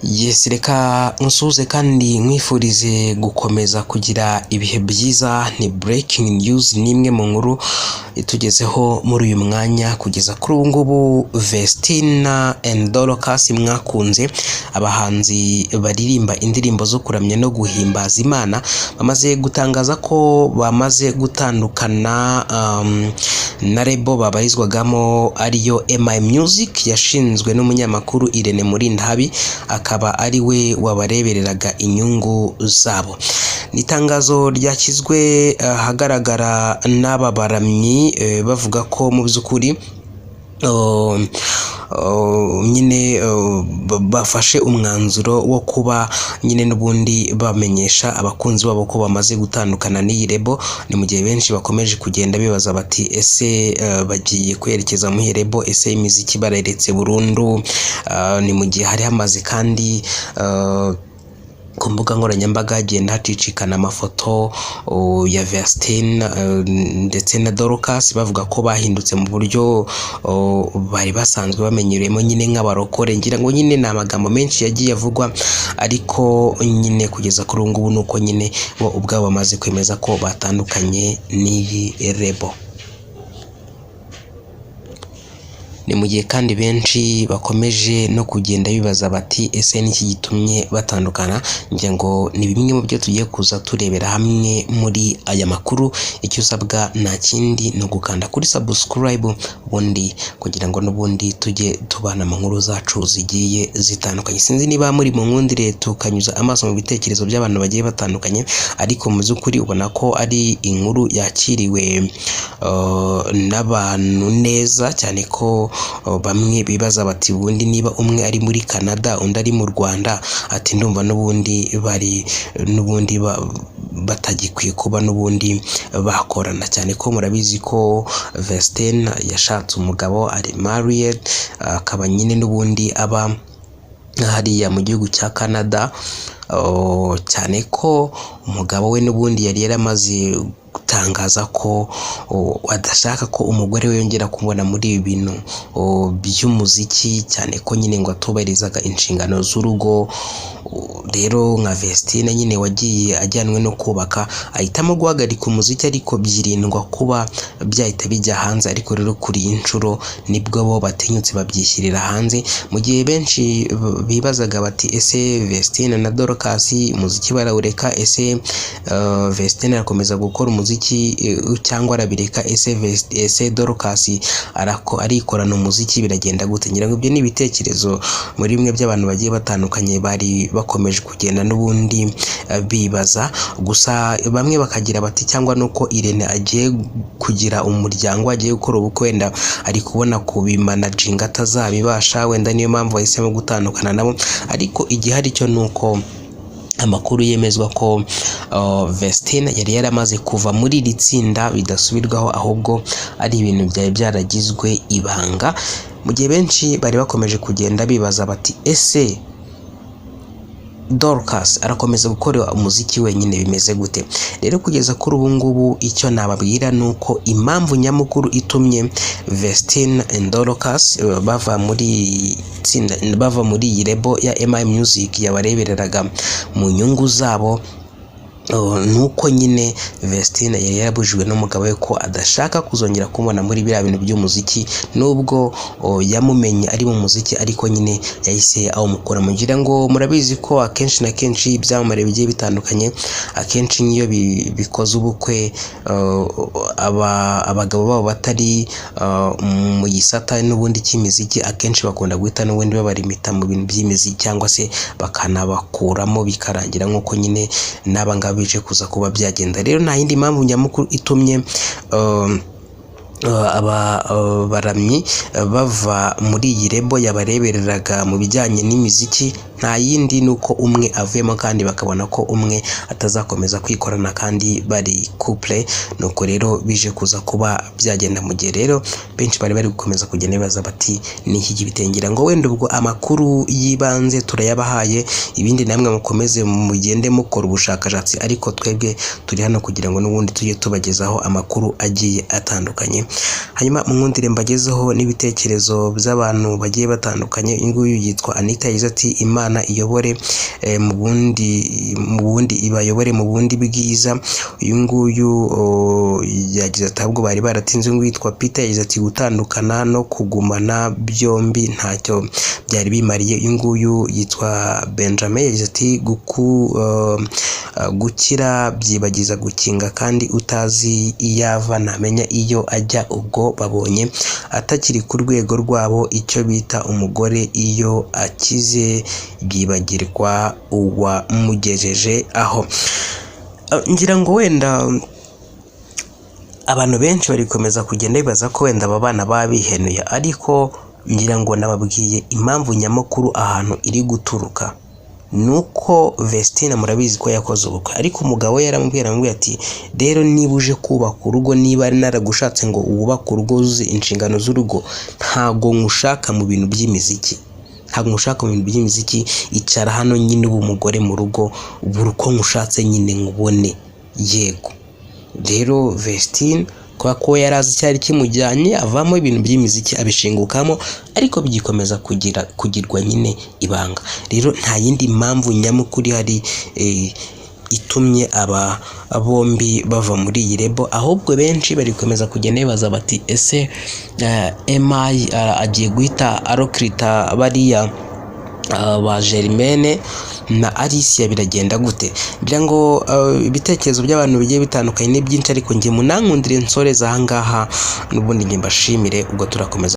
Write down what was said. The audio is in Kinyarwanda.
Yes, reka nsuhuze kandi mwifurize gukomeza kugira ibihe byiza. Ni breaking news, nimwe mu nkuru itugezeho muri uyu mwanya kugeza kuri ubu ngubu. Vestina and Dorcas mwakunze, abahanzi baririmba indirimbo zo kuramya no guhimbaza Imana, bamaze gutangaza ko bamaze gutandukana na rebo babarizwagamo ariyo MI Music, yashinzwe n'umunyamakuru Irene Murindahabi, akaba ari we wabarebereraga inyungu zabo. Nitangazo ryashyizwe hagaragara n'aba baramyi bavuga ko mu by'ukuri nyine bafashe umwanzuro wo kuba nyine n'ubundi bamenyesha abakunzi babo ko bamaze gutandukana n'iyi rebo. Ni mu gihe benshi bakomeje kugenda bibaza bati ese bagiye kwerekeza muri rebo, ese imiziki bareretse burundu? Ni mu gihe hari hamaze kandi ku mbuga nkoranyambaga hagenda hacicikana amafoto ya Vestina ndetse na Dorcas bavuga ko bahindutse mu buryo bari basanzwe bamenyereyemo nyine nk'abarokore. Ngira ngo nyine ni amagambo menshi yagiye avugwa, ariko nyine kugeza kuri ubu ngubu nuko nyine bo ubwabo bamaze kwemeza ko batandukanye n'iyi rebo. Ni mu gihe kandi benshi bakomeje no kugenda bibaza bati ese niki gitumye batandukana? Ngira ngo ni bimwe mu byo tugiye kuza turebera hamwe muri aya makuru. Icyo usabwa nta kindi no gukanda kuri subscribe, ubundi kugira ngo n'ubundi tujye tubana mu nkuru zacu zigiye zitandukanye. Sinzi niba muri mu nkundire tukanyuza amaso mu bitekerezo by'abantu bagiye batandukanye, ariko mu by'ukuri ubona ko ari inkuru yakiriwe n'abantu neza cyane, ko bamwe bibaza bati ubundi niba umwe ari muri Canada undi ari mu Rwanda, ati ndumva n'ubundi bari n'ubundi batagikwiye kuba n'ubundi bakorana, cyane ko murabizi ko Vestina yashatse umugabo, ari married, akaba nyine n'ubundi aba hariya mu gihugu cya Canada, cyane ko umugabo we n'ubundi yari yaramaze gutangaza ko adashaka ko umugore we yongera kumubona muri ibi bintu by'umuziki, cyane ko nyine ngo atubahirizaga inshingano z'urugo. Rero nka Vestina nyine wagiye ajyanwe no kubaka, ahitamo guhagarika umuziki, ariko byirindwa kuba byahita bijya hanze. Ariko rero kuri iyi nshuro nibwo bo batinyutse babyishyirira hanze, mu gihe benshi bibazaga bati ese Vestina na Dorcas umuziki barawureka? Ese Vestina arakomeza gukora umuziki cyangwa arabireka? Ese Dorcas arikorana umuziki, biragenda gute? Ngira ngo ibyo ni ibitekerezo muri bimwe by'abantu bagiye batandukanye bari bakomeje kugenda n'ubundi bibaza. Gusa bamwe bakagira bati cyangwa nuko Irene agiye kugira umuryango, agiye gukora ubukwe, wenda ari kubona kubimanaginga atazabibasha, wenda niyo mpamvu bahisemo gutandukana nabo. Ariko igihari cyo nuko amakuru yemezwa ko Vestina yari yaramaze kuva muri iri tsinda bidasubirwaho, ahubwo ari ibintu byari byaragizwe ibanga, mu gihe benshi bari bakomeje kugenda bibaza bati ese Dorcas arakomeza gukora umuziki wenyine, bimeze gute? Rero kugeza kuri ubu ngubu icyo nababwira nuko impamvu nyamukuru itumye Vestina and Dorcas bava muri iyi rebo ya MI Music yabarebereraga mu nyungu zabo, nuko nyine Vestina yari yarabujijwe n'umugabo we ko adashaka kuzongera kumubona muri biriya bintu by'umuziki, nubwo yamumenye ari mu muziki, ariko nyine yahise awumukura. Mugira ngo murabizi ko akenshi na kenshi ibyamamare bigiye bitandukanye, akenshi niyo bikoze ubukwe, abagabo babo batari mu gisata n'ubundi cy'imiziki, akenshi bakunda guhita n'ubundi babarimita mu bintu by'imiziki, cyangwa se bakanabakuramo bikarangira nk'uko nyine n'abangaba bije kuza kuba byagenda. Rero nta yindi mpamvu nyamukuru itumye baramyi bava muri iyi rebo yabarebereraga mu bijyanye n'imiziki, nta yindi nuko umwe avuyemo kandi bakabona ko umwe atazakomeza kwikorana kandi bari couple. Nuko rero bije kuza kuba byagenda, mu gihe rero benshi bari gukomeza kugenda bibaza bati ni iki gibitengera. Ngo wenda ubwo amakuru yibanze turayabahaye, ibindi namwe mukomeze mugende mukora ubushakashatsi, ariko twebwe turi hano kugira ngo n'ubundi tujye tubagezaho amakuru agiye atandukanye. Hanyuma mu nkundire mbagezeho n'ibitekerezo by'abantu bagiye batandukanye. Inguyu yitwa Anita yagize ati Imana Imana iyobore mu bundi ibayobore mu bundi bwiza. Uyu nguyu yagize ati ahubwo bari baratinze. Witwa Peter yagize ati gutandukana no kugumana byombi ntacyo byari bimariye. Uyu nguyu yitwa Benjamin yagize ati gukira byibagiza gukinga, kandi utazi iyava ntamenya iyo ajya. Ubwo babonye atakiri ku rwego rwabo, icyo bita umugore iyo akize byibagirwa uwamugejeje aho. Ngira ngo wenda abantu benshi bari gukomeza kugenda bibaza ko wenda aba bana baba bihenuye, ariko ngira ngo nababwiye impamvu nyamukuru ahantu iri guturuka. Nuko Vestine murabizi ko yakoze ubukwe, ariko umugabo yaramubwira ati rero niba uje kubaka urugo, niba ari naragushatse ngo wubake urugo uzi inshingano z'urugo, ntago ngushaka mu bintu by'imiziki, icara hano nyine ubu umugore mu rugo, buri uko ngushatse nyine nkubone. Yego rero Vestine kwa ko yarazi cyari kimujyanye avamo ibintu by'imiziki abishingukamo, ariko bigikomeza kugirwa nyine ibanga. Rero nta yindi mpamvu nyamukuru hari itumye aba bombi bava muri iyi rebo, ahubwo benshi bari gukomeza kugenda bibaza bati ese MI agiye guhita arokrita bariya ba Germaine na Alicia biragenda gute? Ngira ngo ibitekerezo by'abantu bigiye bitandukanye ni byinshi, ariko ngiye munankundire nsoreza aha ngaha, n'ubundi ngiye mbashimire, ubwo turakomeza.